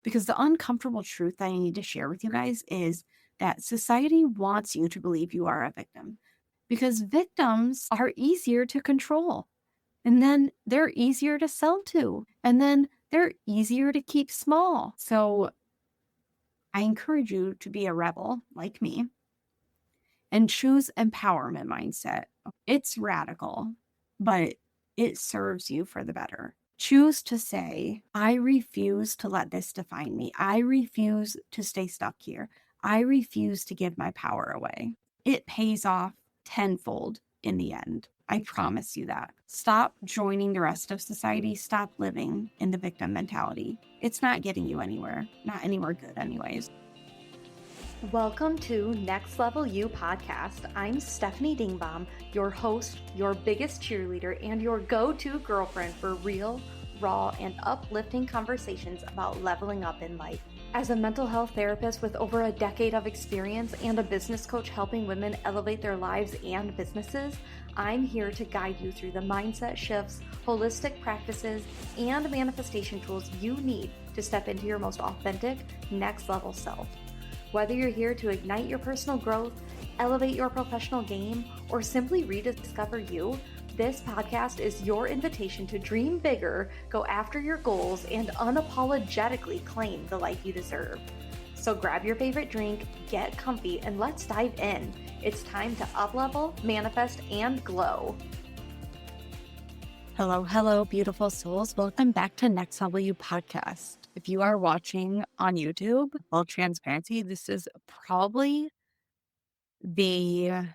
Because the uncomfortable truth that I need to share with you guys is that society wants you to believe you are a victim because victims are easier to control. And then they're easier to sell to. And then they're easier to keep small. So I encourage you to be a rebel like me and choose empowerment mindset. It's radical, but it serves you for the better. Choose to say, I refuse to let this define me. I refuse to stay stuck here. I refuse to give my power away. It pays off tenfold in the end. I promise you that. Stop joining the rest of society. Stop living in the victim mentality. It's not getting you anywhere, not anywhere good, anyways. Welcome to Next Level You podcast. I'm Stefanie Dingbaum, your host, your biggest cheerleader, and your go-to girlfriend for real, raw, and uplifting conversations about leveling up in life. As a mental health therapist with over a decade of experience and a business coach helping women elevate their lives and businesses, I'm here to guide you through the mindset shifts, holistic practices, and manifestation tools you need to step into your most authentic, next level self. Whether you're here to ignite your personal growth, elevate your professional game, or simply rediscover you, this podcast is your invitation to dream bigger, go after your goals, and unapologetically claim the life you deserve. So grab your favorite drink, get comfy, and let's dive in. It's time to up-level, manifest, and glow. Hello, beautiful souls. Welcome back to Next Level You podcast. If you are watching on YouTube, full transparency, this is probably the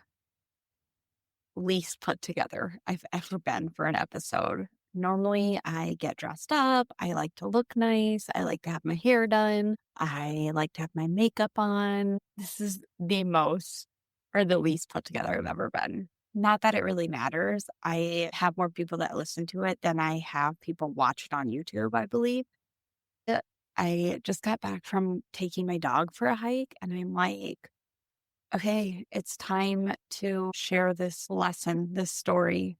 least put together I've ever been for an episode. Normally, I get dressed up. I like to look nice. I like to have my hair done. I like to have my makeup on. This is the most or the least put together I've ever been. Not that it really matters. I have more people that listen to it than I have people watch it on YouTube, I believe. Uh, I just got back from taking my dog for a hike, and I'm like, okay, it's time to share this lesson, this story.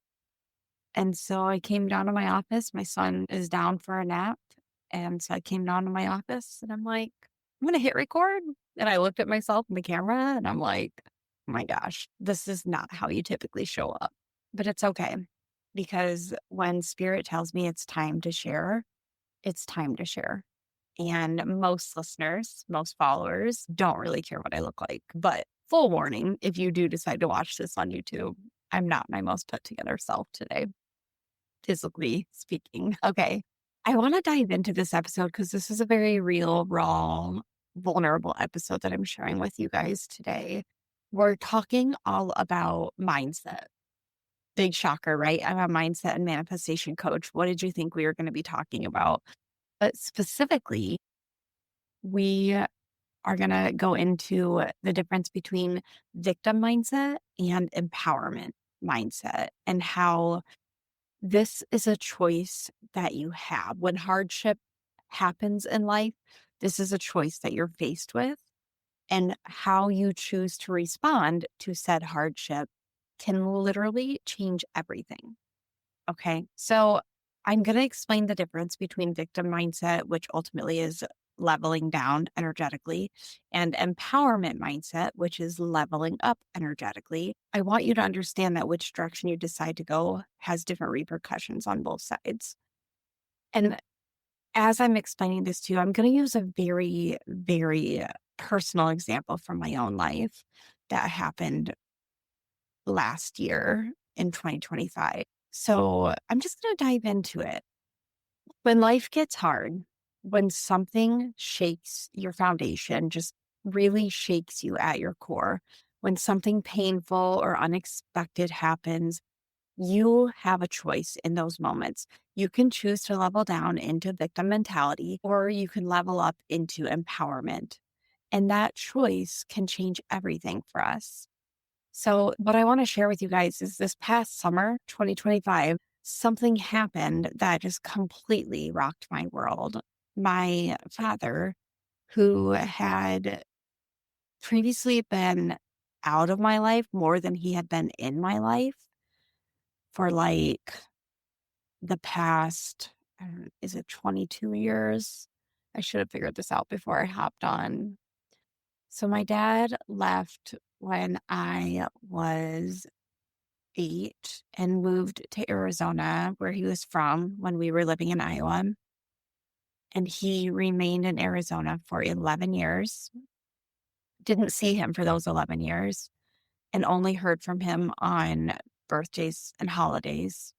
And so I came down to my office. My son is down for a nap. And so I came down to my office and I'm like, I'm going to hit record. And I looked at myself in the camera and I'm like, oh my gosh, this is not how you typically show up. But it's okay because when spirit tells me it's time to share, it's time to share. And most listeners, most followers don't really care what I look like. But full warning, if you do decide to watch this on YouTube, I'm not my most put together self today, physically speaking. Okay. I want to dive into this episode because this is a very real, raw, vulnerable episode that I'm sharing with you guys today. We're talking all about mindset. Big shocker, right? I'm a mindset and manifestation coach. What did you think we were going to be talking about? But specifically, we are going to go into the difference between victim mindset and empowerment mindset and how this is a choice that you have. When hardship happens in life, this is a choice that you're faced with, and how you choose to respond to said hardship can literally change everything. Okay. So I'm going to explain the difference between victim mindset, which ultimately is leveling down energetically, and empowerment mindset, which is leveling up energetically. I want you to understand that which direction you decide to go has different repercussions on both sides. And as I'm explaining this to you, I'm going to use a very, very personal example from my own life that happened last year in 2025. So I'm just going to dive into it. When life gets hard, when something shakes your foundation, just really shakes you at your core, when something painful or unexpected happens, you have a choice in those moments. You can choose to level down into victim mentality, or you can level up into empowerment. And that choice can change everything for us. So, what I want to share with you guys is this past summer, 2025, something happened that just completely rocked my world. My father, who had previously been out of my life more than he had been in my life for like the past, is it 22 years? I should have figured this out before I hopped on. So my dad left when I was 8 and moved to Arizona, where he was from when we were living in Iowa. And he remained in Arizona for 11 years. Didn't see him for those 11 years and only heard from him on birthdays and holidays,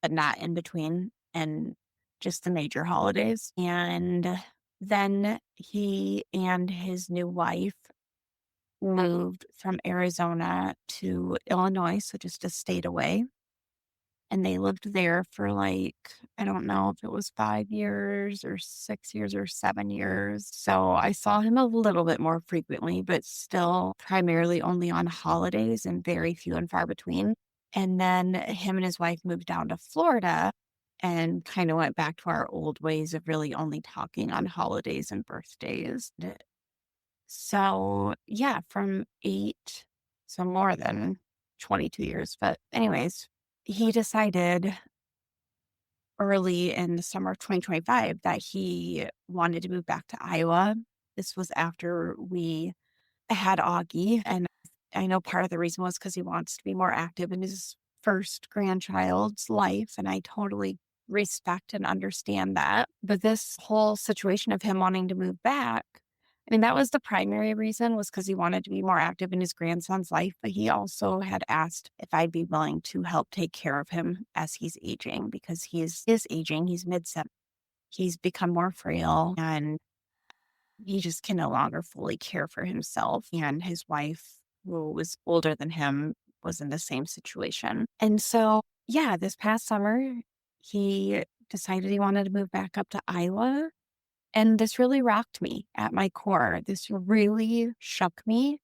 but not in between and just the major holidays. And then he and his new wife moved from Arizona to Illinois, so just a state away. And they lived there for like, I don't know if it was 5 years or 6 years or 7 years. So I saw him a little bit more frequently, but still primarily only on holidays and very few and far between. And then him and his wife moved down to Florida and kind of went back to our old ways of really only talking on holidays and birthdays. So yeah, from 8, so more than 22 years. But anyways, he decided early in the summer of 2025 that he wanted to move back to Iowa. This was after we had Augie, and I know part of the reason was because he wants to be more active in his first grandchild's life, and I totally respect and understand that. But this whole situation of him wanting to move back, I mean, that was the primary reason was because he wanted to be more active in his grandson's life, but he also had asked if I'd be willing to help take care of him as he's aging because he is aging. He's mid-70s. He's become more frail, and he just can no longer fully care for himself. And his wife, who was older than him, was in the same situation. And so, yeah, this past summer, he decided he wanted to move back up to Iowa. And this really rocked me at my core. This really shook me.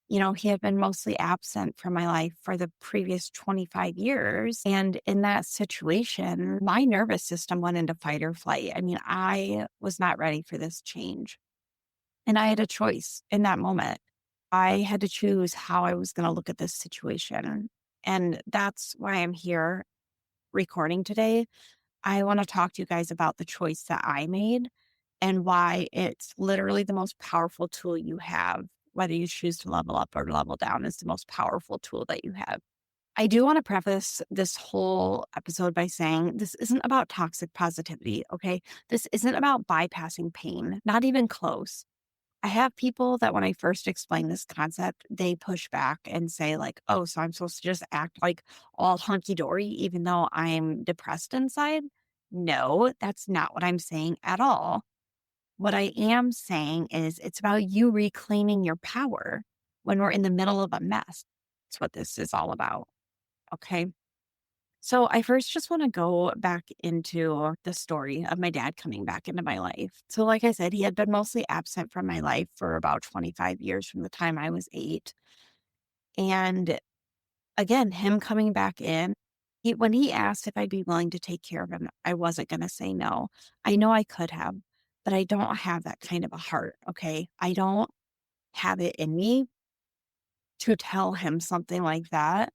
You know, he had been mostly absent from my life for the previous 25 years. And in that situation, my nervous system went into fight or flight. I mean, I was not ready for this change. And I had a choice in that moment. I had to choose how I was going to look at this situation. And that's why I'm here recording today. I want to talk to you guys about the choice that I made and why it's literally the most powerful tool you have. Whether you choose to level up or level down is the most powerful tool that you have. I do want to preface this whole episode by saying this isn't about toxic positivity, okay? This isn't about bypassing pain, not even close. I have people that when I first explain this concept, they push back and say, like, oh, so I'm supposed to just act like all hunky dory, even though I'm depressed inside. No, that's not what I'm saying at all. What I am saying is it's about you reclaiming your power when we're in the middle of a mess. That's what this is all about. Okay. So I first just want to go back into the story of my dad coming back into my life. So like I said, he had been mostly absent from my life for about 25 years from the time I was 8. And again, him coming back in, when he asked if I'd be willing to take care of him, I wasn't going to say no. I know I could have, but I don't have that kind of a heart. Okay. I don't have it in me to tell him something like that.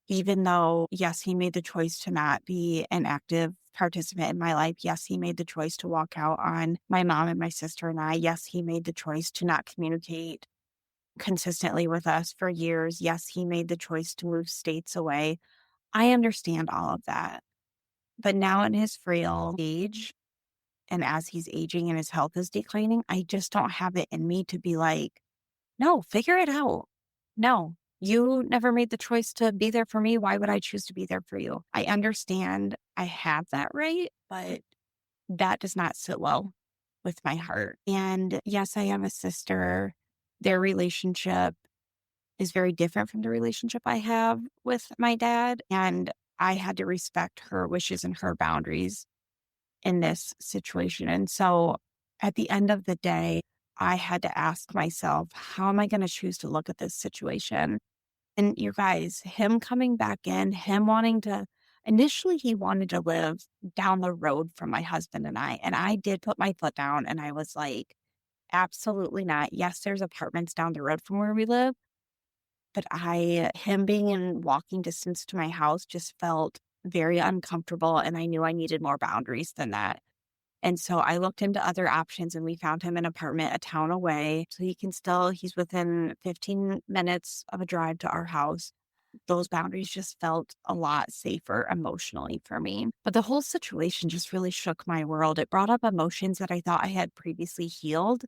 Even though, yes, he made the choice to not be an active participant in my life. Yes, he made the choice to walk out on my mom and my sister and I. Yes, he made the choice to not communicate consistently with us for years. Yes, he made the choice to move states away. I understand all of that. But now in his frail age, and as he's aging and his health is declining, I just don't have it in me to be like, no, figure it out. No, you never made the choice to be there for me. Why would I choose to be there for you? I understand I have that right, but that does not sit well with my heart. And yes, I have a sister. Their relationship is very different from the relationship I have with my dad. And I had to respect her wishes and her boundaries in this situation. And so at the end of the day, I had to ask myself, how am I going to choose to look at this situation? And you guys, him coming back in, him wanting to, initially, he wanted to live down the road from my husband and I. And I did put my foot down and I was like, absolutely not. Yes, there's apartments down the road from where we live, but him being in walking distance to my house just felt very uncomfortable. And I knew I needed more boundaries than that. And so I looked into other options and we found him an apartment a town away. So he's within 15 minutes of a drive to our house. Those boundaries just felt a lot safer emotionally for me. But the whole situation just really shook my world. It brought up emotions that I thought I had previously healed.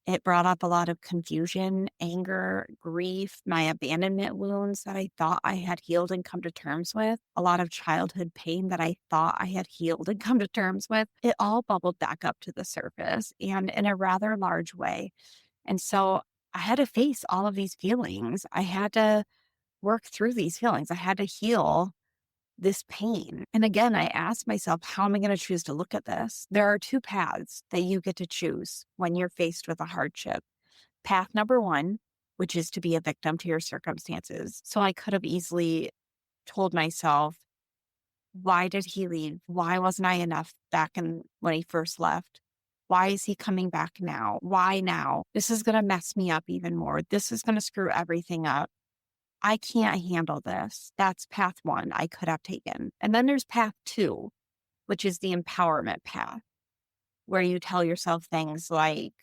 It brought up a lot of confusion, anger, grief, my abandonment wounds that I thought I had healed and come to terms with, a lot of childhood pain that I thought I had healed and come to terms with. It all bubbled back up to the surface and in a rather large way. And so I had to face all of these feelings. I had to work through these feelings. I had to heal this pain. And again, I asked myself, how am I going to choose to look at this? There are two paths that you get to choose when you're faced with a hardship. Path number one, which is to be a victim to your circumstances. So I could have easily told myself, why did he leave? Why wasn't I enough back in when he first left? Why is he coming back now? Why now? This is going to mess me up even more. This is going to screw everything up. I can't handle this. That's path one I could have taken. And then there's path two, which is the empowerment path, where you tell yourself things like,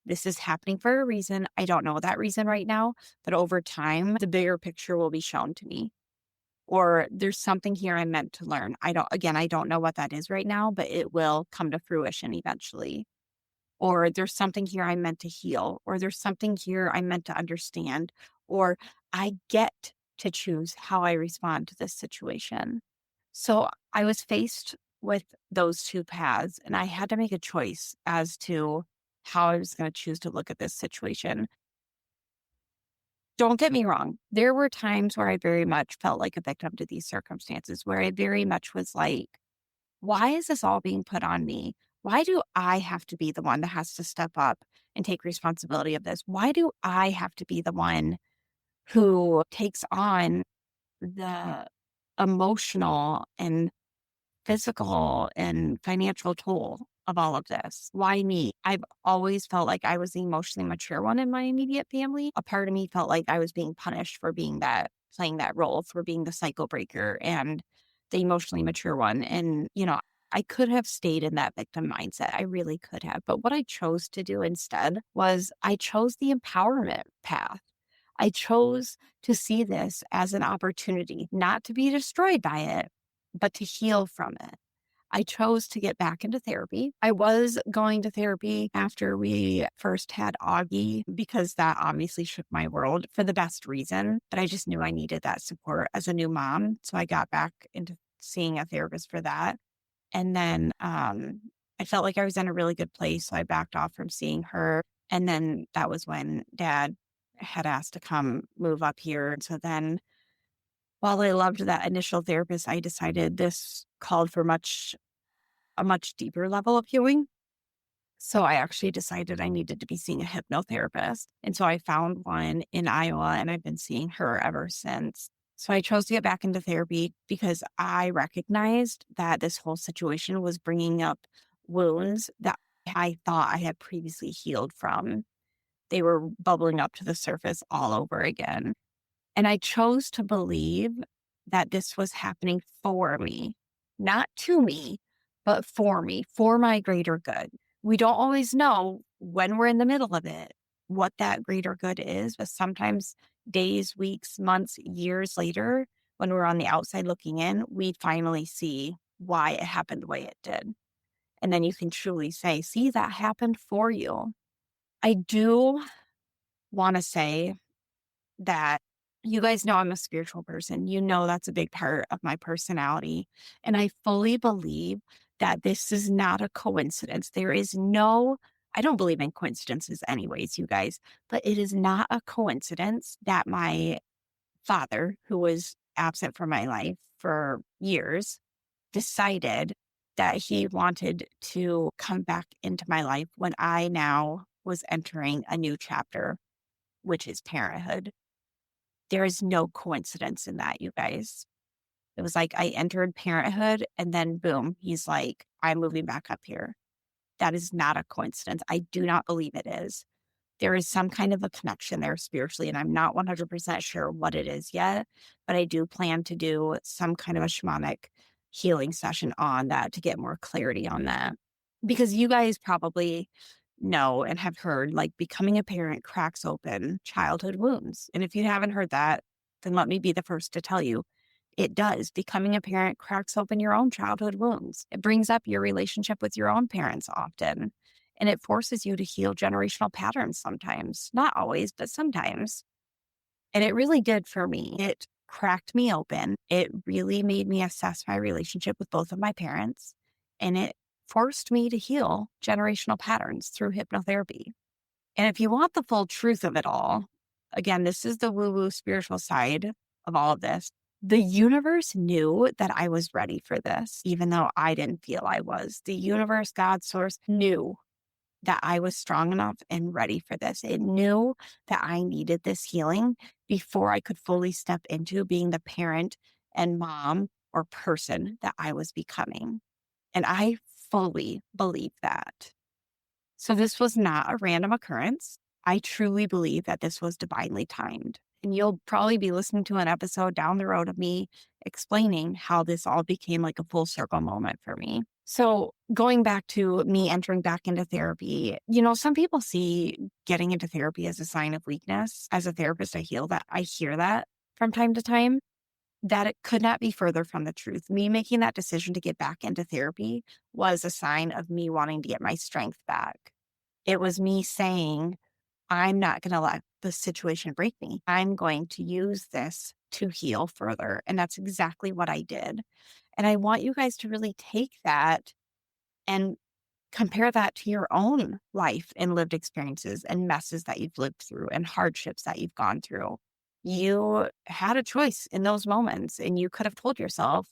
this is happening for a reason. I don't know that reason right now, but over time, the bigger picture will be shown to me. Or there's something here I'm meant to learn. I don't know what that is right now, but it will come to fruition eventually. Or there's something here I'm meant to heal, or there's something here I'm meant to understand, or I get to choose how I respond to this situation. So I was faced with those two paths, and I had to make a choice as to how I was going to choose to look at this situation. Don't get me wrong. There were times where I very much felt like a victim to these circumstances, where I very much was like, why is this all being put on me? Why do I have to be the one that has to step up and take responsibility of this? Why do I have to be the one who takes on the emotional and physical and financial toll of all of this? Why me? I've always felt like I was the emotionally mature one in my immediate family. A part of me felt like I was being punished for being that, playing that role, for being the cycle breaker and the emotionally mature one. And, I could have stayed in that victim mindset. I really could have. But what I chose to do instead was I chose the empowerment path. I chose to see this as an opportunity, not to be destroyed by it, but to heal from it. I chose to get back into therapy. I was going to therapy after we first had Augie because that obviously shook my world for the best reason. But I just knew I needed that support as a new mom. So I got back into seeing a therapist for that. And then I felt like I was in a really good place. So I backed off from seeing her. And then that was when dad had asked to come move up here. And so then while I loved that initial therapist, I decided this called for a much deeper level of healing. So I actually decided I needed to be seeing a hypnotherapist. And so I found one in Iowa and I've been seeing her ever since. So I chose to get back into therapy because I recognized that this whole situation was bringing up wounds that I thought I had previously healed from. They were bubbling up to the surface all over again. And I chose to believe that this was happening for me, not to me, but for me, for my greater good. We don't always know when we're in the middle of it what that greater good is, but sometimes days, weeks, months, years later, when we're on the outside looking in, we finally see why it happened the way it did. And then you can truly say, see, that happened for you. I do want to say that you guys know I'm a spiritual person. You know that's a big part of my personality. And I fully believe that this is not a coincidence. I don't believe in coincidences, anyways, you guys, but it is not a coincidence that my father, who was absent from my life for years, decided that he wanted to come back into my life when I now was entering a new chapter, which is parenthood. There is no coincidence in that, you guys. It was like I entered parenthood and then boom, he's like, I'm moving back up here. That is not a coincidence. I do not believe it is. There is some kind of a connection there spiritually, and I'm not 100% sure what it is yet, but I do plan to do some kind of a shamanic healing session on that to get more clarity on that. Because you guys probably know and have heard, like, becoming a parent cracks open childhood wounds. And if you haven't heard that, then let me be the first to tell you it does. Becoming a parent cracks open your own childhood wounds. It brings up your relationship with your own parents often, and it forces you to heal generational patterns sometimes. Not always, but sometimes. And it really did for me. It cracked me open. It really made me assess my relationship with both of my parents. And it forced me to heal generational patterns through hypnotherapy. And if you want the full truth of it all, again, this is the woo woo spiritual side of all of this. The universe knew that I was ready for this, even though I didn't feel I was. The universe, God, source knew that I was strong enough and ready for this. It knew that I needed this healing before I could fully step into being the parent and mom or person that I was becoming. And I fully believe that. So this was not a random occurrence. I truly believe that this was divinely timed. And you'll probably be listening to an episode down the road of me explaining how this all became like a full circle moment for me. So, going back to me entering back into therapy, some people see getting into therapy as a sign of weakness. As a therapist, I hear that from time to time, that it could not be further from the truth. Me making that decision to get back into therapy was a sign of me wanting to get my strength back. It was me saying, I'm not going to let the situation break me. I'm going to use this to heal further. And that's exactly what I did. And I want you guys to really take that and compare that to your own life and lived experiences and messes that you've lived through and hardships that you've gone through. You had a choice in those moments, and you could have told yourself,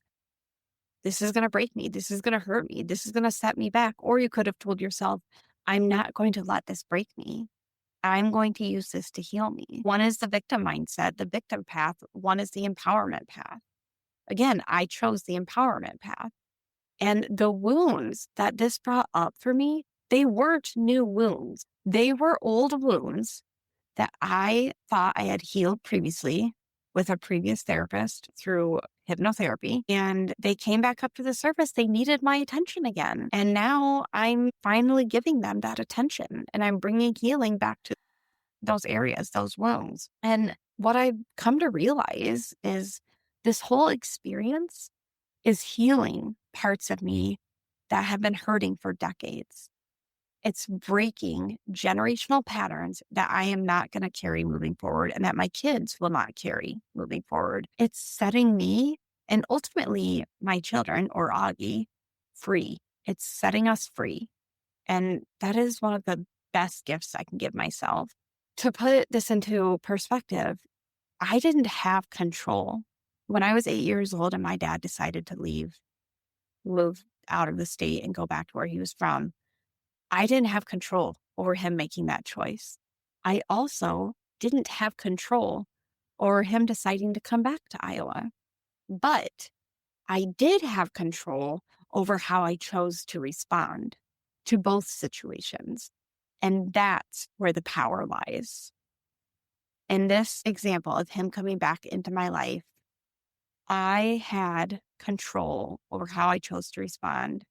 this is going to break me. This is going to hurt me. This is going to set me back. Or you could have told yourself, I'm not going to let this break me. I'm going to use this to heal me. One is the victim mindset, the victim path. One is the empowerment path. Again, I chose the empowerment path. And the wounds that this brought up for me, they weren't new wounds. They were old wounds that I thought I had healed previously with a previous therapist through hypnotherapy. And they came back up to the surface. They needed my attention again. And now I'm finally giving them that attention, and I'm bringing healing back to those areas, those wounds. And what I've come to realize is this whole experience is healing parts of me that have been hurting for decades. It's breaking generational patterns that I am not going to carry moving forward and that my kids will not carry moving forward. It's setting me and ultimately my children or Augie free. It's setting us free. And that is one of the best gifts I can give myself. To put this into perspective, I didn't have control. When I was 8 years old and my dad decided to move out of the state and go back to where he was from, I didn't have control over him making that choice. I also didn't have control over him deciding to come back to Iowa. But I did have control over how I chose to respond to both situations. And that's where the power lies. In this example of him coming back into my life, I had control over how I chose to respond.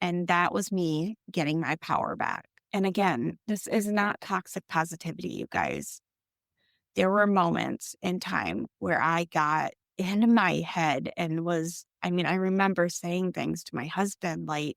And that was me getting my power back. And again, this is not toxic positivity, you guys. There were moments in time where I got into my head and I remember saying things to my husband like,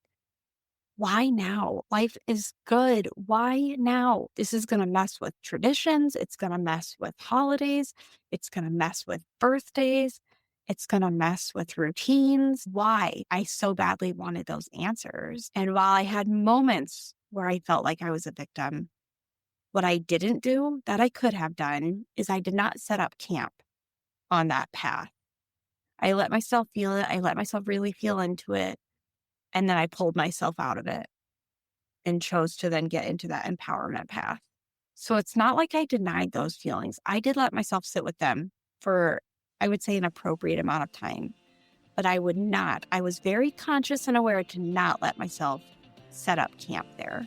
why now? Life is good. Why now? This is going to mess with traditions. It's going to mess with holidays. It's going to mess with birthdays. It's going to mess with routines. Why? I so badly wanted those answers. And while I had moments where I felt like I was a victim, what I didn't do that I could have done is I did not set up camp on that path. I let myself feel it. I let myself really feel into it. And then I pulled myself out of it and chose to then get into that empowerment path. So it's not like I denied those feelings. I did let myself sit with them for, I would say, an appropriate amount of time, but I would not. I was very conscious and aware to not let myself set up camp there.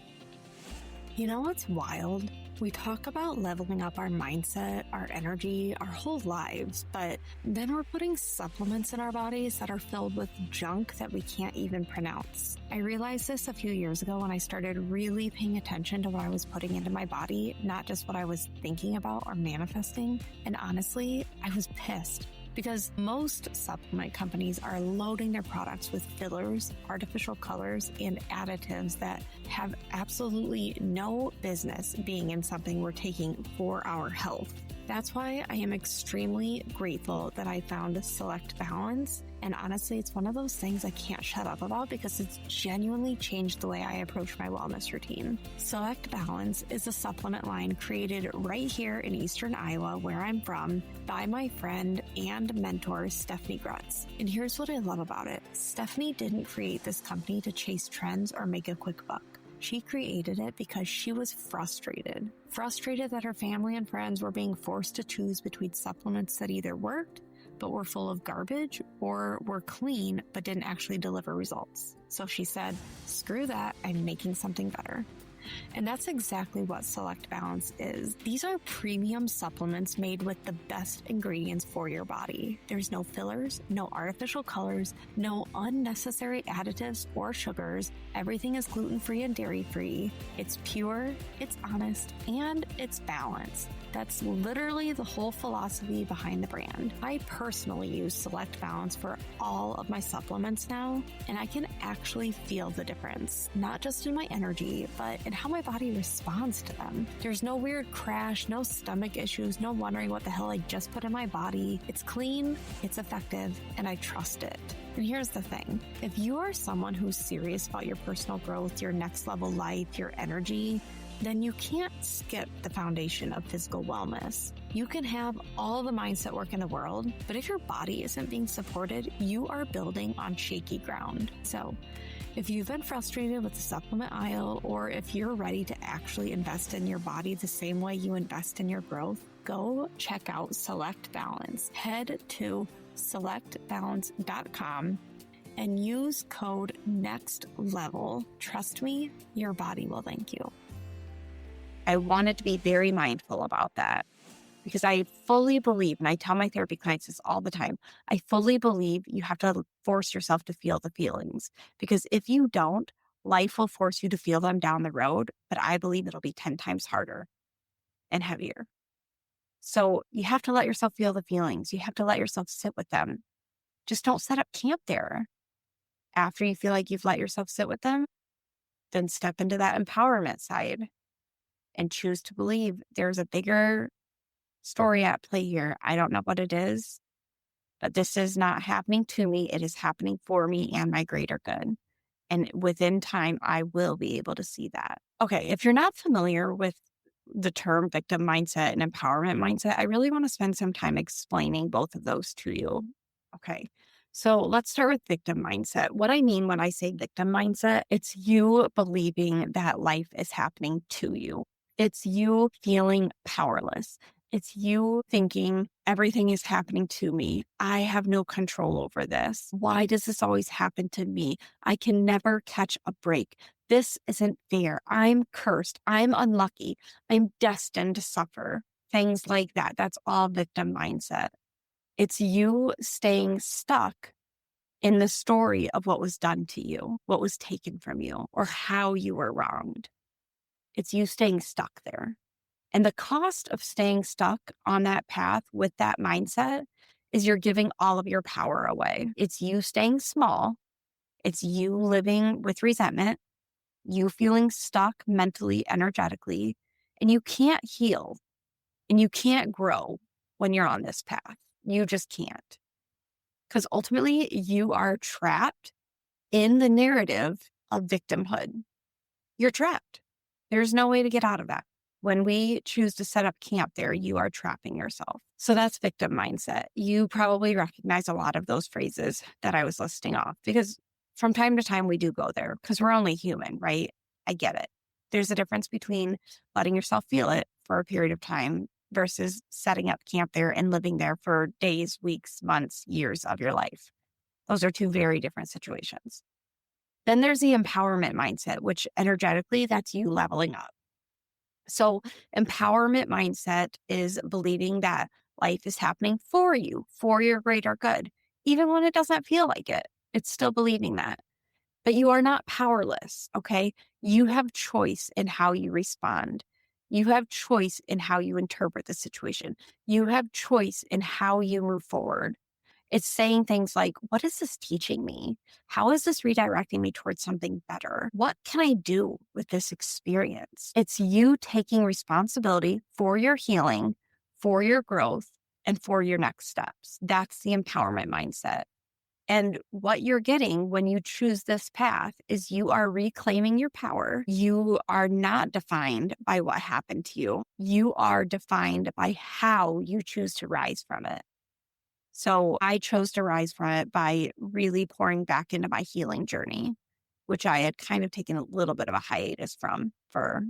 You know what's wild? We talk about leveling up our mindset, our energy, our whole lives, but Then we're putting supplements in our bodies that are filled with junk that we can't even pronounce. I realized this a few years ago when I started really paying attention to what I was putting into my body, not just what I was thinking about or manifesting. And honestly, I was pissed because most supplement companies are loading their products with fillers, artificial colors, and additives that have absolutely no business being in something we're taking for our health. That's why I am extremely grateful that I found Select Balance. And honestly, it's one of those things I can't shut up about because it's genuinely changed the way I approach my wellness routine. Select Balance is a supplement line created right here in Eastern Iowa, where I'm from, by my friend and mentor, Stefanie. And here's what I love about it. Stefanie didn't create this company to chase trends or make a quick buck. She created it because she was frustrated that her family and friends were being forced to choose between supplements that either worked but were full of garbage or were clean but didn't actually deliver results. So she said, screw that, I'm making something better. And that's exactly what Select Balance is. These are premium supplements made with the best ingredients for your body. There's no fillers, no artificial colors, no unnecessary additives or sugars. Everything is gluten-free and dairy-free. It's pure, it's honest, and it's balanced. That's literally the whole philosophy behind the brand. I personally use Select Balance for all of my supplements now, and I can actually feel the difference, not just in my energy, but in how my body responds to them. There's no weird crash, no stomach issues, no wondering what the hell I just put in my body. It's clean, it's effective, and I trust it. And here's the thing. If you are someone who's serious about your personal growth, your next level life, your energy, then you can't skip the foundation of physical wellness. You can have all the mindset work in the world, but if your body isn't being supported, you are building on shaky ground. So if you've been frustrated with the supplement aisle, or if you're ready to actually invest in your body the same way you invest in your growth, go check out Select Balance. Head to selectbalance.com and use code NEXTLEVEL. Trust me, your body will thank you. I wanted to be very mindful about that because I fully believe, and I tell my therapy clients this all the time, I fully believe you have to force yourself to feel the feelings, because if you don't, life will force you to feel them down the road, but I believe it'll be 10 times harder and heavier. So you have to let yourself feel the feelings. You have to let yourself sit with them. Just don't set up camp there. After you feel like you've let yourself sit with them, then step into that empowerment side and choose to believe there's a bigger story at play here. I don't know what it is, but this is not happening to me. It is happening for me and my greater good. And within time, I will be able to see that. Okay, if you're not familiar with the term victim mindset and empowerment mindset, I really want to spend some time explaining both of those to you. Okay, so let's start with victim mindset. What I mean when I say victim mindset, it's you believing that life is happening to you. It's you feeling powerless. It's you thinking everything is happening to me. I have no control over this. Why does this always happen to me? I can never catch a break. This isn't fair. I'm cursed. I'm unlucky. I'm destined to suffer. Things like that. That's all victim mindset. It's you staying stuck in the story of what was done to you, what was taken from you, or how you were wronged. It's you staying stuck there. And the cost of staying stuck on that path with that mindset is you're giving all of your power away. It's you staying small. It's you living with resentment, you feeling stuck mentally, energetically, and you can't heal and you can't grow when you're on this path. You just can't. Because ultimately, you are trapped in the narrative of victimhood. You're trapped. There's no way to get out of that. When we choose to set up camp there, you are trapping yourself. So that's victim mindset. You probably recognize a lot of those phrases that I was listing off because from time to time we do go there because we're only human, right? I get it. There's a difference between letting yourself feel it for a period of time versus setting up camp there and living there for days, weeks, months, years of your life. Those are two very different situations. Then there's the empowerment mindset, which energetically, that's you leveling up. So empowerment mindset is believing that Life is happening for you, for your greater good. Even when it doesn't feel like it, it's still believing that. But you are not powerless, okay? You have choice in how you respond. You have choice in how you interpret the situation. You have choice in how you move forward. It's saying things like, what is this teaching me? How is this redirecting me towards something better? What can I do with this experience? It's you taking responsibility for your healing, for your growth, and for your next steps. That's the empowerment mindset. And what you're getting when you choose this path is you are reclaiming your power. You are not defined by what happened to you. You are defined by how you choose to rise from it. So I chose to rise from it by really pouring back into my healing journey, which I had kind of taken a little bit of a hiatus from for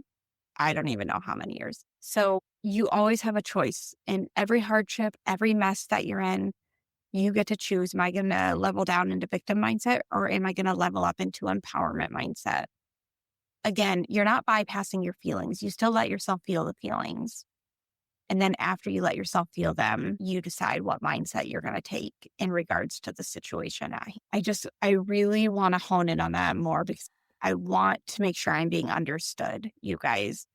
I don't even know how many years. So you always have a choice in every hardship, every mess that you're in. You get to choose, am I going to level down into victim mindset or am I going to level up into empowerment mindset? Again, you're not bypassing your feelings. You still let yourself feel the feelings. And then after you let yourself feel them, you decide what mindset you're going to take in regards to the situation. I really want to hone in on that more because I want to make sure I'm being understood, you guys.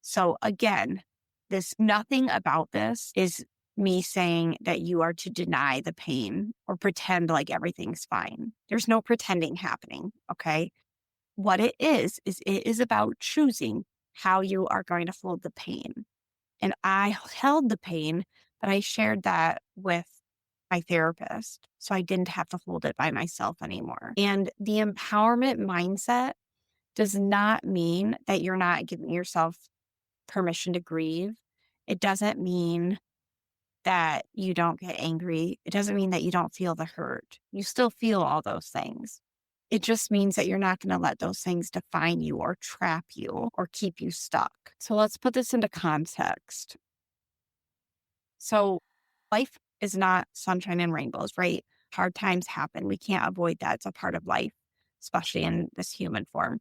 So again, this nothing about this is me saying that you are to deny the pain or pretend like everything's fine. There's no pretending happening. Okay. What it is about choosing how you are going to hold the pain. And I held the pain, but I shared that with my therapist. So I didn't have to hold it by myself anymore. And the empowerment mindset does not mean that you're not giving yourself permission to grieve. It doesn't mean that you don't get angry. It doesn't mean that you don't feel the hurt. You still feel all those things. It just means that you're not going to let those things define you or trap you or keep you stuck. So let's put this into context. So life is not sunshine and rainbows, right? Hard times happen. We can't avoid that. It's a part of life, especially in this human form.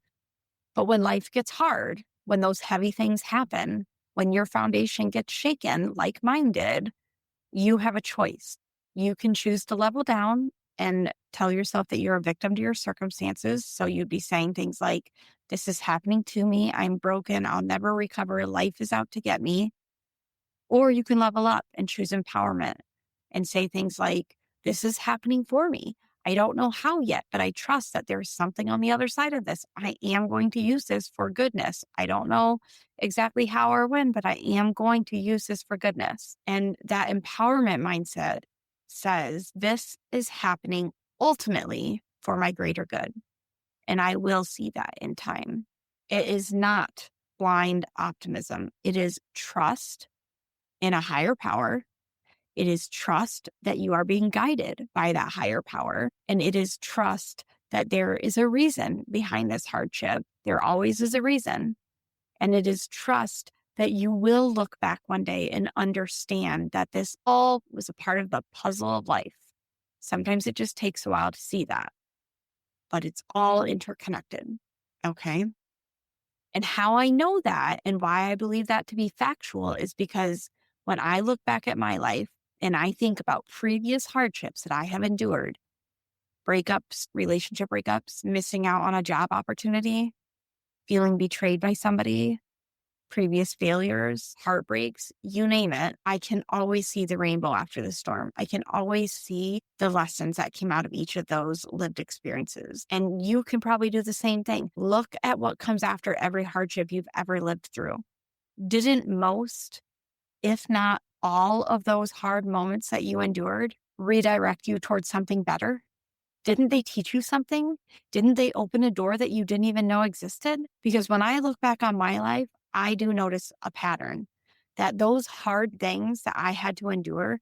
But when life gets hard, when those heavy things happen, when your foundation gets shaken, like mine did, you have a choice. You can choose to level down and tell yourself that you're a victim to your circumstances. So you'd be saying things like, this is happening to me. I'm broken. I'll never recover. Life is out to get me. Or you can level up and choose empowerment and say things like, this is happening for me. I don't know how yet, but I trust that there's something on the other side of this. I am going to use this for goodness. I don't know exactly how or when, but I am going to use this for goodness. And that empowerment mindset says, this is happening ultimately for my greater good. And I will see that in time. It is not blind optimism. It is trust in a higher power. It is trust that you are being guided by that higher power. And it is trust that there is a reason behind this hardship. There always is a reason. And it is trust that you will look back one day and understand that this all was a part of the puzzle of life. Sometimes it just takes a while to see that, but it's all interconnected. Okay. And how I know that and why I believe that to be factual is because when I look back at my life and I think about previous hardships that I have endured, breakups, relationship breakups, missing out on a job opportunity, feeling betrayed by somebody, previous failures, heartbreaks, you name it, I can always see the rainbow after the storm. I can always see the lessons that came out of each of those lived experiences. And you can probably do the same thing. Look at what comes after every hardship you've ever lived through. Didn't most, if not all of those hard moments that you endured redirect you towards something better? Didn't they teach you something? Didn't they open a door that you didn't even know existed? Because when I look back on my life, I do notice a pattern that those hard things that I had to endure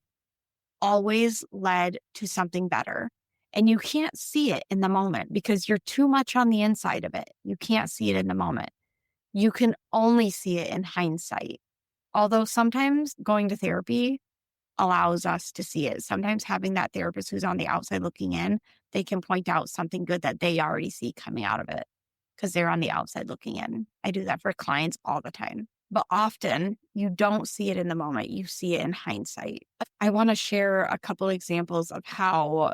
always led to something better. And you can't see it in the moment because you're too much on the inside of it. You can't see it in the moment. You can only see it in hindsight. Although sometimes going to therapy allows us to see it. Sometimes having that therapist who's on the outside looking in, they can point out something good that they already see coming out of it because they're on the outside looking in. I do that for clients all the time. but often you don't see it in the moment. You see it in hindsight. I want to share a couple examples of how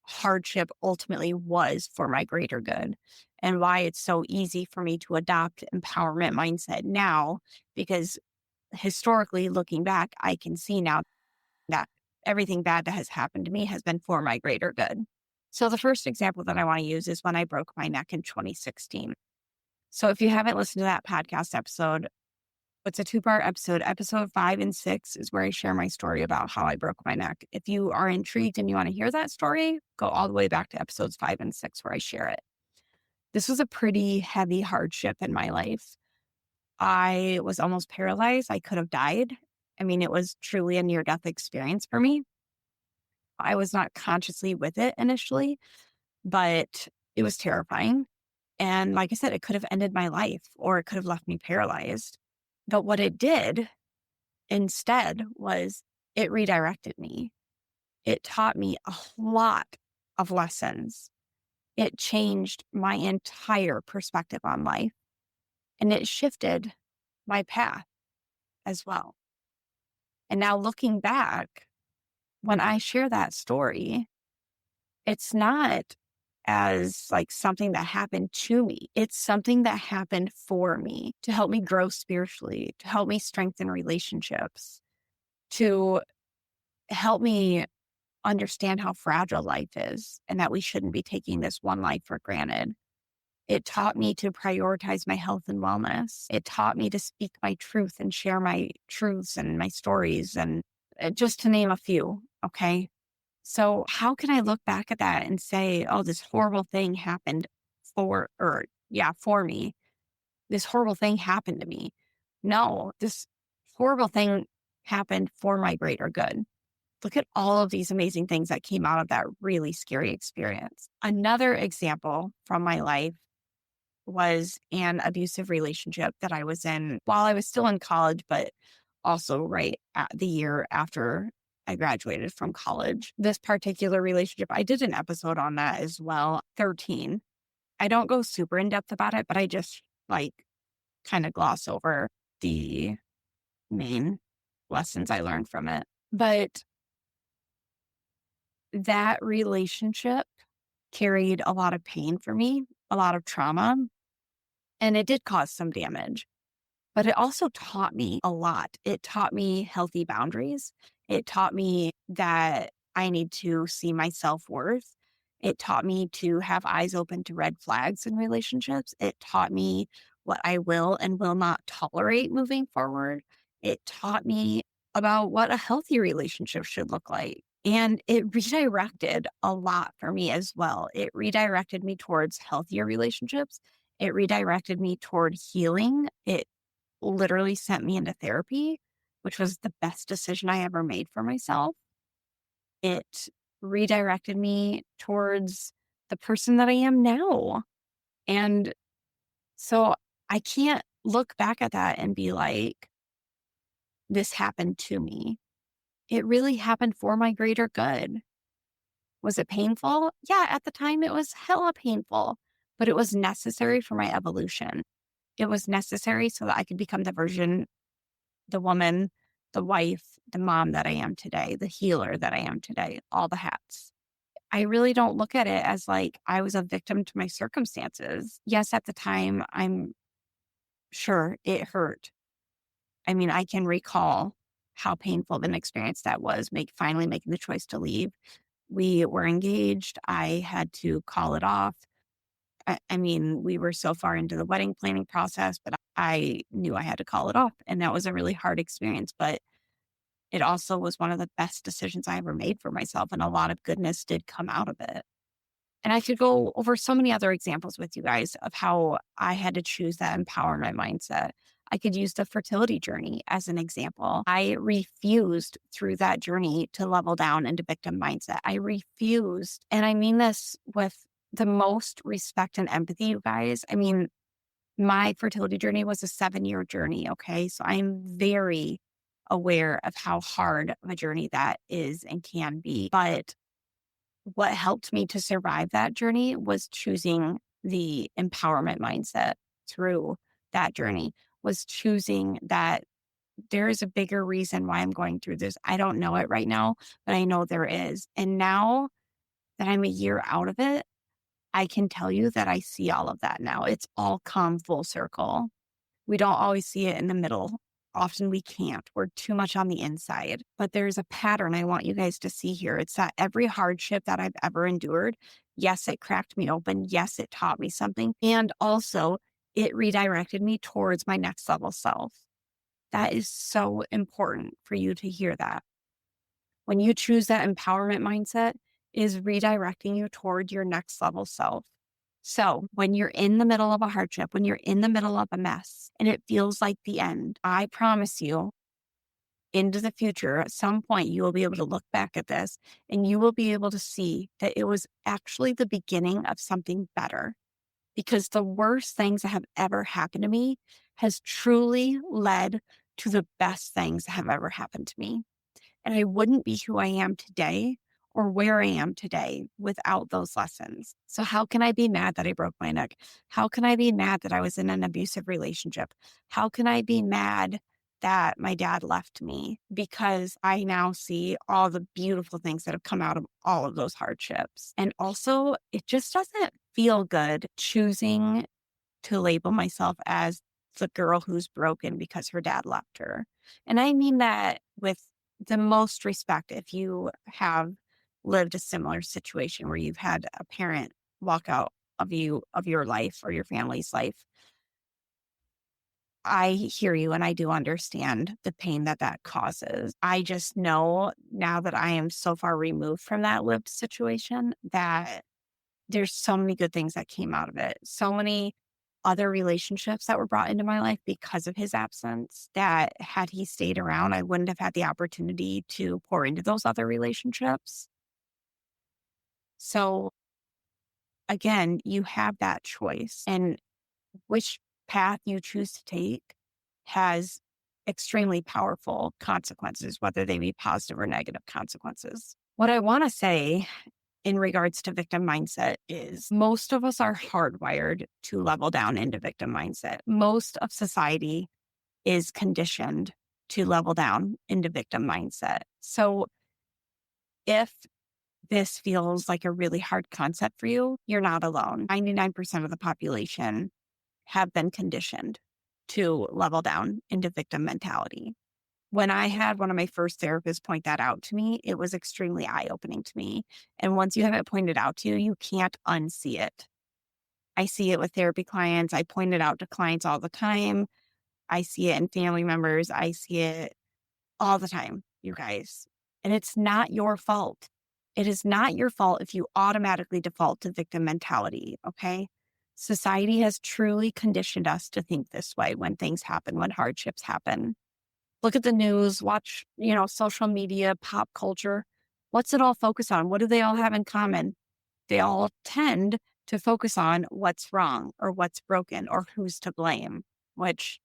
hardship ultimately was for my greater good and why it's so easy for me to adopt empowerment mindset now because historically looking back, I can see now that everything bad that has happened to me has been for my greater good. So the first example that I want to use is when I broke my neck in 2016. So if you haven't listened to that podcast episode, it's a two-part episode. Episode 5 and 6 is where I share my story about how I broke my neck. If you are intrigued and you want to hear that story, go all the way back to episodes 5 and 6 where I share it. This was a pretty heavy hardship in my life. I was almost paralyzed. I could have died. I mean, it was truly a near death experience for me. I was not consciously with it initially, but it was terrifying. And like I said, it could have ended my life or it could have left me paralyzed. But what it did instead was it redirected me. It taught me a lot of lessons. It changed my entire perspective on life and it shifted my path as well. And now looking back, when I share that story, it's not as like something that happened to me. It's something that happened for me to help me grow spiritually, to help me strengthen relationships, to help me understand how fragile life is and that we shouldn't be taking this one life for granted. It taught me to prioritize my health and wellness. It taught me to speak my truth and share my truths and my stories and just to name a few. Okay. So how can I look back at that and say, oh, this horrible thing happened for me. This horrible thing happened to me. No, this horrible thing happened for my greater good. Look at all of these amazing things that came out of that really scary experience. Another example from my life was an abusive relationship that I was in while I was still in college, but also right at the year after I graduated from college. This particular relationship, I did an episode on that as well, 13. I don't go super in depth about it, but I just like kind of gloss over the main lessons I learned from it. But that relationship carried a lot of pain for me, a lot of trauma, and it did cause some damage. But it also taught me a lot. It taught me healthy boundaries. It taught me that I need to see my self-worth. It taught me to have eyes open to red flags in relationships. It taught me what I will and will not tolerate moving forward. It taught me about what a healthy relationship should look like. And it redirected a lot for me as well. It redirected me towards healthier relationships. It redirected me toward healing. It literally sent me into therapy, which was the best decision I ever made for myself. It redirected me towards the person that I am now. And so I can't look back at that and be like, this happened to me. It really happened for my greater good. Was it painful? Yeah, at the time it was hella painful, but it was necessary for my evolution. It was necessary so that I could become the woman, the wife, the mom that I am today, the healer that I am today, all the hats. I really don't look at it as like I was a victim to my circumstances. Yes, at the time, I'm sure it hurt. I mean, I can recall how painful of an experience that was, finally making the choice to leave. We were engaged. I had to call it off. I mean, we were so far into the wedding planning process, but I knew I had to call it off. And that was a really hard experience. But it also was one of the best decisions I ever made for myself, and a lot of goodness did come out of it. And I could go over so many other examples with you guys of how I had to choose that empowerment mindset. I could use the fertility journey as an example. I refused through that journey to level down into victim mindset. I refused. And I mean this with the most respect and empathy, you guys. I mean, my fertility journey was a 7-year journey. Okay. So I'm very aware of how hard of a journey that is and can be. But what helped me to survive that journey was choosing the empowerment mindset through that journey. was choosing that there is a bigger reason why I'm going through this. I don't know it right now, but I know there is. And now that I'm a year out of it, I can tell you that I see all of that now. It's all come full circle. We don't always see it in the middle. Often we can't. We're too much on the inside. But there's a pattern I want you guys to see here. It's that every hardship that I've ever endured, yes, it cracked me open. Yes, it taught me something. And also, it redirected me towards my next level self. That is so important for you to hear that. When you choose that empowerment mindset, is redirecting you toward your next level self. So, when you're in the middle of a hardship, when you're in the middle of a mess and it feels like the end, I promise you, into the future, at some point, you will be able to look back at this and you will be able to see that it was actually the beginning of something better. Because the worst things that have ever happened to me has truly led to the best things that have ever happened to me. And I wouldn't be who I am today or where I am today without those lessons. So, how can I be mad that I broke my neck? How can I be mad that I was in an abusive relationship? How can I be mad that my dad left me? Because I now see all the beautiful things that have come out of all of those hardships. And also, it just doesn't feel good choosing to label myself as the girl who's broken because her dad left her. And I mean that with the most respect. If you have lived a similar situation where you've had a parent walk out of your life or your family's life, I hear you and I do understand the pain that that causes. I just know now that I am so far removed from that lived situation that there's so many good things that came out of it. So many other relationships that were brought into my life because of his absence that had he stayed around, I wouldn't have had the opportunity to pour into those other relationships. So again, you have that choice and which path you choose to take has extremely powerful consequences, whether they be positive or negative consequences. What I want to say in regards to victim mindset is most of us are hardwired to level down into victim mindset. Most of society is conditioned to level down into victim mindset. So if this feels like a really hard concept for you, you're not alone. 99% of the population have been conditioned to level down into victim mentality. When I had one of my first therapists point that out to me, it was extremely eye opening to me. And once you have it pointed out to you, you can't unsee it. I see it with therapy clients. I point it out to clients all the time. I see it in family members. I see it all the time, you guys. And it's not your fault. It is not your fault if you automatically default to victim mentality. Okay. Society has truly conditioned us to think this way when things happen, when hardships happen. Look at the news, watch, social media, pop culture. What's it all focus on? What do they all have in common? They all tend to focus on what's wrong or what's broken or who's to blame, which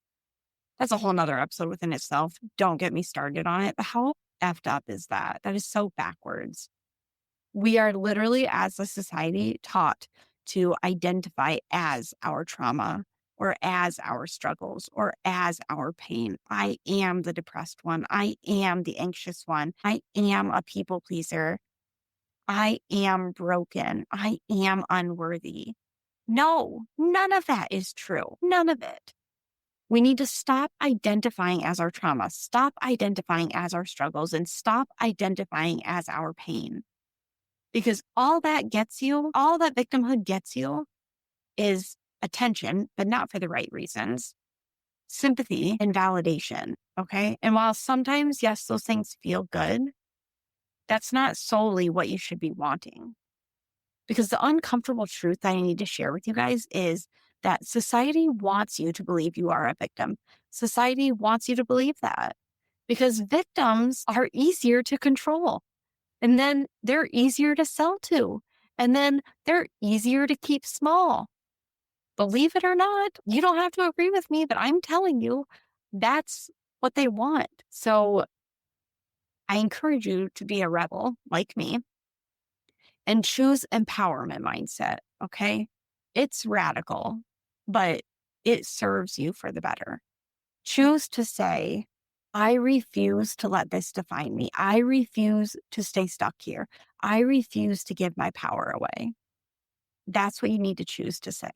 that's a whole nother episode within itself. Don't get me started on it. But how effed up is that? That is so backwards. We are literally, as a society, taught to identify as our trauma or as our struggles or as our pain. I am the depressed one. I am the anxious one. I am a people pleaser. I am broken. I am unworthy. No, none of that is true. None of it. We need to stop identifying as our trauma, stop identifying as our struggles, and stop identifying as our pain. Because all that gets you, all that victimhood gets you is attention, but not for the right reasons, sympathy and validation. Okay. And while sometimes, yes, those things feel good, that's not solely what you should be wanting. Because the uncomfortable truth that I need to share with you guys is that society wants you to believe you are a victim. Society wants you to believe that because victims are easier to control. And then they're easier to sell to. And then they're easier to keep small. Believe it or not, you don't have to agree with me, but I'm telling you, that's what they want. So I encourage you to be a rebel like me and choose empowerment mindset. Okay. It's radical, but it serves you for the better. Choose to say, I refuse to let this define me. I refuse to stay stuck here. I refuse to give my power away. That's what you need to choose to say.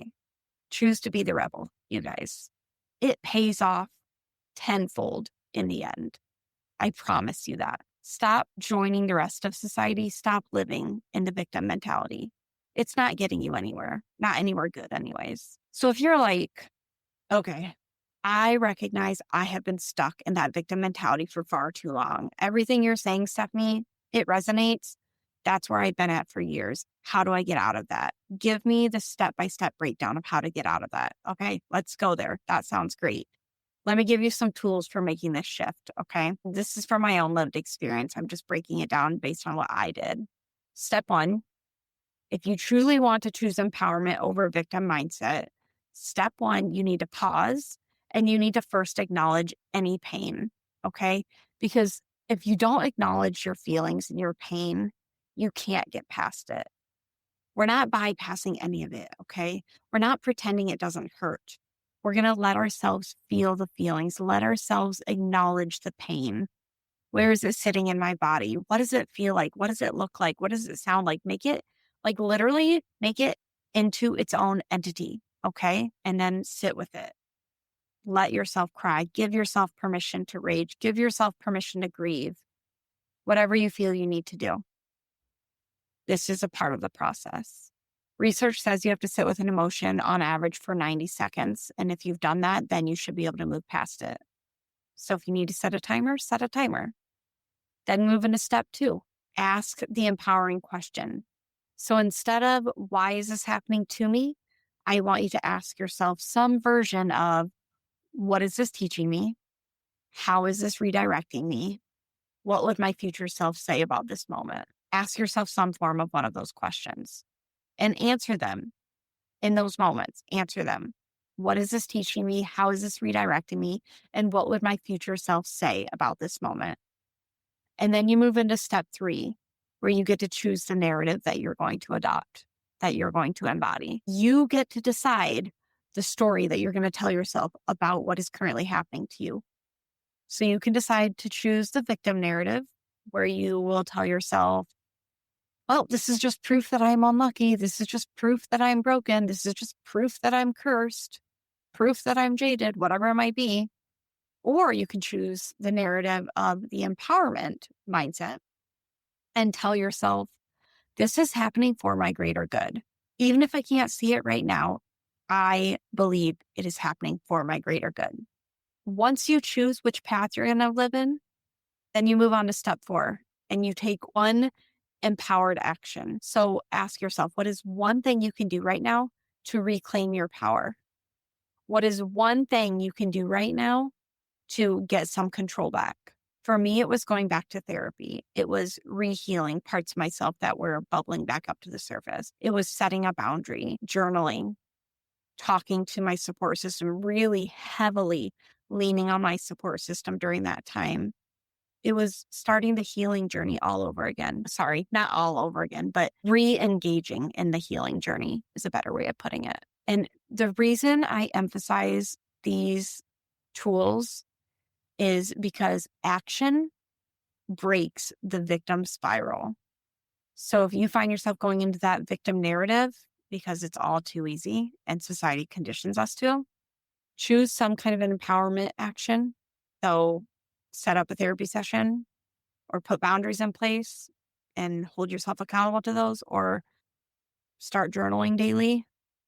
Choose to be the rebel, you guys. It pays off tenfold in the end. I promise you that. Stop joining the rest of society. Stop living in the victim mentality. It's not getting you anywhere, not anywhere good, anyways. So if you're like, okay, I recognize I have been stuck in that victim mentality for far too long. Everything you're saying, Stefanie, it resonates. That's where I've been at for years. How do I get out of that? Give me the step by step breakdown of how to get out of that. Okay, let's go there. That sounds great. Let me give you some tools for making this shift. Okay, this is from my own lived experience. I'm just breaking it down based on what I did. Step one, if you truly want to choose empowerment over victim mindset, step one, you need to pause and you need to first acknowledge any pain. Okay. Because if you don't acknowledge your feelings and your pain, you can't get past it. We're not bypassing any of it. Okay. We're not pretending it doesn't hurt. We're going to let ourselves feel the feelings, let ourselves acknowledge the pain. Where is it sitting in my body? What does it feel like? What does it look like? What does it sound like? Make it like literally make it into its own entity. Okay. And then sit with it. Let yourself cry. Give yourself permission to rage. Give yourself permission to grieve. Whatever you feel you need to do. This is a part of the process. Research says you have to sit with an emotion on average for 90 seconds. And if you've done that, then you should be able to move past it. So if you need to set a timer, set a timer. Then move into step two, ask the empowering question. So instead of why is this happening to me? I want you to ask yourself some version of what is this teaching me? How is this redirecting me? What would my future self say about this moment? Ask yourself some form of one of those questions and answer them in those moments. Answer them. What is this teaching me? How is this redirecting me? And what would my future self say about this moment? And then you move into step three, where you get to choose the narrative that you're going to adopt, that you're going to embody. You get to decide the story that you're going to tell yourself about what is currently happening to you. So you can decide to choose the victim narrative, where you will tell yourself, well, this is just proof that I'm unlucky. This is just proof that I'm broken. This is just proof that I'm cursed, proof that I'm jaded, whatever it might be. Or you can choose the narrative of the empowerment mindset and tell yourself, this is happening for my greater good. Even if I can't see it right now, I believe it is happening for my greater good. Once you choose which path you're going to live in, then you move on to step four and you take one empowered action. So ask yourself, what is one thing you can do right now to reclaim your power? What is one thing you can do right now to get some control back? For me, it was going back to therapy. It was rehealing parts of myself that were bubbling back up to the surface. It was setting a boundary, journaling, talking to my support system, really heavily leaning on my support system during that time. It was starting the healing journey all over again. Sorry, not all over again, but re-engaging in the healing journey is a better way of putting it. And the reason I emphasize these tools is because action breaks the victim spiral. So if you find yourself going into that victim narrative because it's all too easy and society conditions us to, choose some kind of an empowerment action. So set up a therapy session or put boundaries in place and hold yourself accountable to those, or start journaling daily,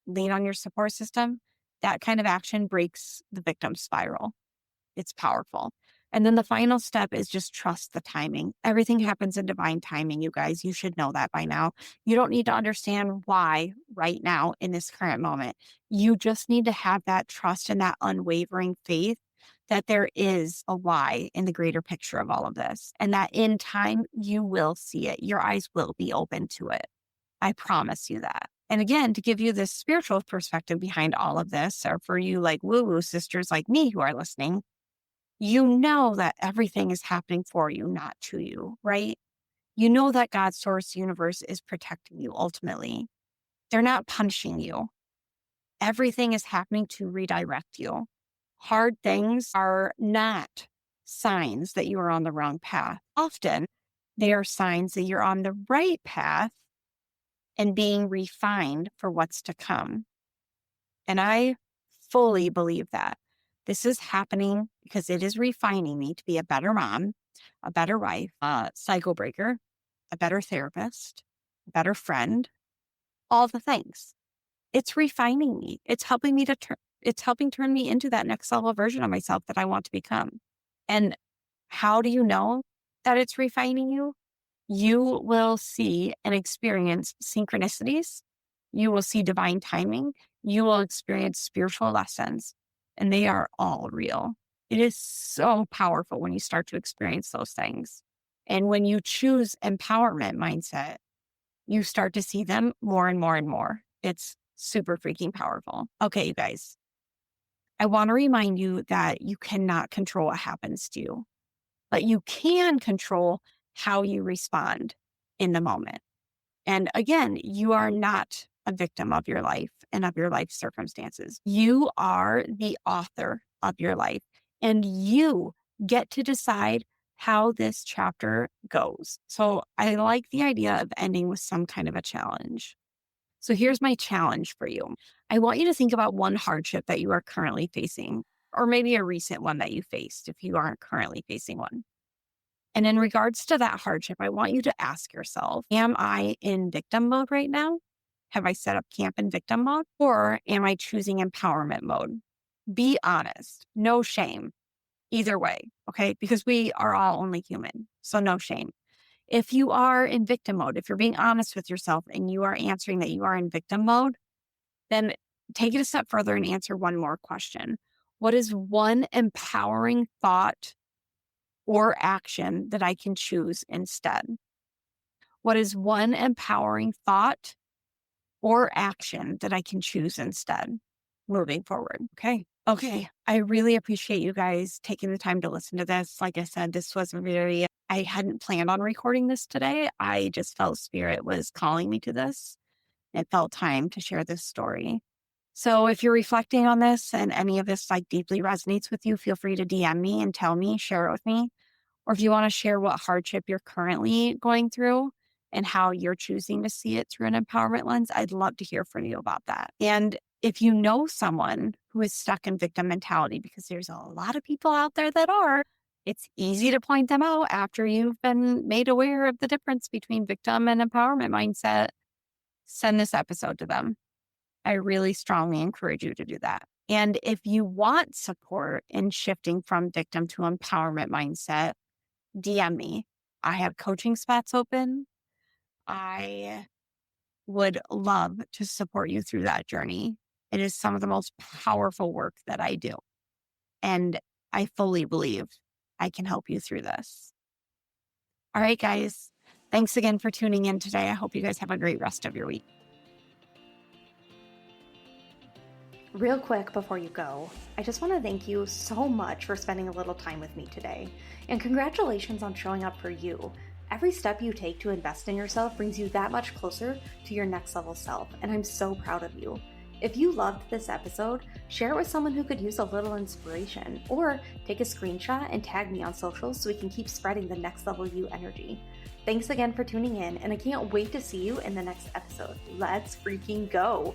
lean on your support system. That kind of action breaks the victim spiral. It's powerful. And then the final step is just trust the timing. Everything happens in divine timing, you guys. You should know that by now. You don't need to understand why right now in this current moment. You just need to have that trust and that unwavering faith that there is a why in the greater picture of all of this. And that in time, you will see it. Your eyes will be open to it. I promise you that. And again, to give you this spiritual perspective behind all of this, or for you like woo-woo sisters like me who are listening, you know that everything is happening for you, not to you, right? You know that God's source universe is protecting you ultimately. They're not punishing you. Everything is happening to redirect you. Hard things are not signs that you are on the wrong path. Often, they are signs that you're on the right path and being refined for what's to come. And I fully believe that. This is happening because it is refining me to be a better mom, a better wife, a cycle breaker, a better therapist, a better friend, all the things. It's refining me. It's helping me to it's helping turn me into that next level version of myself that I want to become. And how do you know that it's refining you? You will see and experience synchronicities. You will see divine timing. You will experience spiritual lessons, and they are all real. It is so powerful when you start to experience those things. And when you choose empowerment mindset, you start to see them more and more and more. It's super freaking powerful. Okay, you guys, I want to remind you that you cannot control what happens to you, but you can control how you respond in the moment. And again, you are not a victim of your life and of your life circumstances. You are the author of your life, and you get to decide how this chapter goes. So I like the idea of ending with some kind of a challenge. So here's my challenge for you. I want you to think about one hardship that you are currently facing, or maybe a recent one that you faced if you aren't currently facing one. And in regards to that hardship, I want you to ask yourself, am I in victim mode right now? Have I set up camp in victim mode? Or am I choosing empowerment mode? Be honest, no shame, either way, okay? Because we are all only human, so no shame. If you are in victim mode, if you're being honest with yourself and you are answering that you are in victim mode, then take it a step further and answer one more question. What is one empowering thought or action that I can choose instead? What is one empowering thought or action that I can choose instead moving forward? Okay. Okay. I really appreciate you guys taking the time to listen to this. Like I said, this was I hadn't planned on recording this today. I just felt spirit was calling me to this. It felt time to share this story. So if you're reflecting on this and any of this like deeply resonates with you, feel free to DM me and tell me, share it with me. Or if you want to share what hardship you're currently going through and how you're choosing to see it through an empowerment lens, I'd love to hear from you about that. And if you know someone who is stuck in victim mentality, because there's a lot of people out there that are, it's easy to point them out after you've been made aware of the difference between victim and empowerment mindset. Send this episode to them. I really strongly encourage you to do that. And if you want support in shifting from victim to empowerment mindset, DM me. I have coaching spots open. I would love to support you through that journey. It is some of the most powerful work that I do. And I fully believe I can help you through this. All right, guys. Thanks again for tuning in today. I hope you guys have a great rest of your week. Real quick before you go, I just want to thank you so much for spending a little time with me today. And congratulations on showing up for you. Every step you take to invest in yourself brings you that much closer to your next level self, and I'm so proud of you. If you loved this episode, share it with someone who could use a little inspiration, or take a screenshot and tag me on socials so we can keep spreading the next level you energy. Thanks again for tuning in, and I can't wait to see you in the next episode. Let's freaking go!